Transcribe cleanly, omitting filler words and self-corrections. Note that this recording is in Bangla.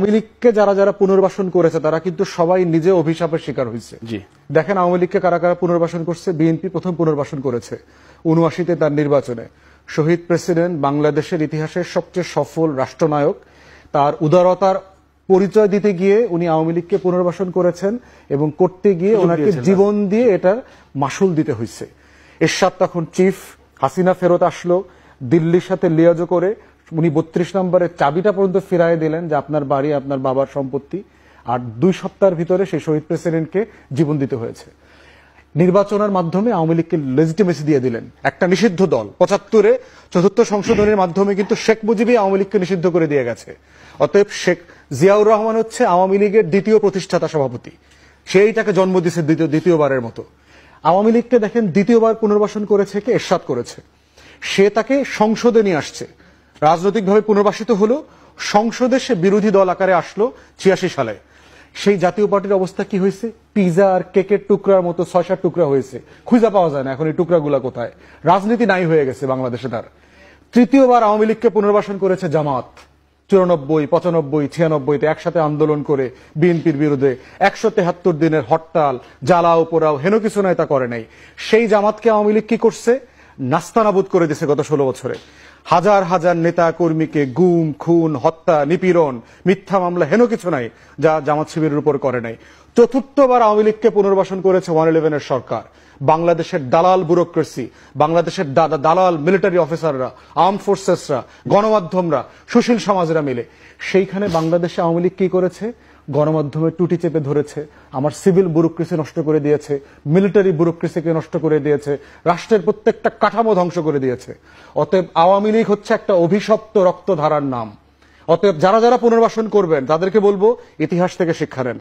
আওয়ামী লীগকে যারা যারা পুনর্বাসন করেছে তারা কিন্তু সবাই নিজে অভিশাপের শিকার হয়েছে। জি দেখেন আওয়ামী লীগকে কারা কারা পুনর্বাসন করছে। বিএনপি প্রথম পুনর্বাসন করেছে ৭৯-তে তার নির্বাচনে। শহীদ প্রেসিডেন্ট, বাংলাদেশের ইতিহাসের সবচেয়ে সফল রাষ্ট্রনায়ক, তার উদারতার পরিচয় দিতে গিয়ে উনি আওয়ামী লীগকে পুনর্বাসন করেছেন এবং করতে গিয়ে ওনাকে জীবন দিয়ে এটার মাসুল দিতে হয়েছে। এরশাদ তখন চিফ, হাসিনা ফেরত আসলো, দিল্লির সাথে লিয়াজো করে উনি ৩২ নম্বরের চাবিটা পর্যন্ত ফিরাই দিলেন যে আপনার বাড়ি আপনার বাবার সম্পত্তি। আর ২ সপ্তাহের ভিতরে সেই শহীদ প্রেসিডেন্টকে জীবন দিতে হয়েছে। নির্বাচনের মাধ্যমে আওয়ামী লীগকে লেজিটিমেসি দিয়ে দিলেন। একটা নিষিদ্ধ দল ৭৫-এ ৪র্থ সংশোধনের মাধ্যমে কিন্তু শেখ মুজিবই আওয়ামী লীগকে নিষিদ্ধ করে দিয়ে গেছে। অতএব শেখ জিয়াউর রহমান হচ্ছে আওয়ামী লীগের দ্বিতীয় প্রতিষ্ঠাতা সভাপতি, সেইটাকে জন্ম দিয়েছে দ্বিতীয়বারের মতো। আওয়ামী লীগকে দেখেন দ্বিতীয়বার পুনর্বাসন করেছে কে? এরশাদ করেছে। সে তাকে সংসদে নিয়ে আসছে, রাজনৈতিকভাবে পুনর্বাসিত হলো, সংসদে সে বিরোধী দল আকারে আসলো ৮৬ সালে। সেই জাতীয় পার্টির অবস্থা কি হয়েছে? পিজা আর কেকের টুকরার মতো ৬-৭ টুকরা হয়েছে, খুঁজে পাওয়া যায় না এখন এই টুকরাগুলা কোথায়। রাজনীতি নাই হয়ে গেছে বাংলাদেশে তার। তৃতীয়বার আওয়ামী লীগকে পুনর্বাসন করেছে জামাত ৯৪, ৯৫, ৯৬-তে একসাথে আন্দোলন করে বিএনপির বিরুদ্ধে ১৭৩ দিনের হরতাল, জ্বালাও পোড়াও, হেন কিছু নয় তা করে নাই। সেই জামাতকে আওয়ামী লীগ কি করছে? নাস্তানাবুদ করে দিয়েছে গত ১৬ বছরে। হাজার হাজার নেতা কর্মীকে গুম, খুন, হত্যা, নিপীড়ন, মিথ্যা মামলা, হেন কিছু নাই যা জামাত শিবিরের উপর করে নাই। চতুর্থবার আওয়ামী লীগকে পুনর্বাসন করেছে 111-এর সরকার। বাংলাদেশের দালাল ব্যুরোক্রেসি, বাংলাদেশের দালাল মিলিটারি অফিসাররা, আর্ম ফোর্সেসরা, গণমাধ্যমরা, সুশীল সমাজরা মিলে সেইখানে বাংলাদেশে আওয়ামী লীগ কি করেছে? গণমাধ্যমের টুটি চেপে ধরেছে, আমার সিভিল ব্যুরোক্রেসি নষ্ট করে দিয়েছে, মিলিটারি ব্যুরোক্রেসিকে নষ্ট করে দিয়েছে, রাষ্ট্রের প্রত্যেকটা কাঠামো ধ্বংস করে দিয়েছে। অতএব আওয়ামী লীগ হচ্ছে একটা অভিশপ্ত রক্তধারার নাম। অতএব যারা যারা পুনর্বাসন করবেন তাদেরকে বলবো ইতিহাস থেকে শিক্ষা নেন।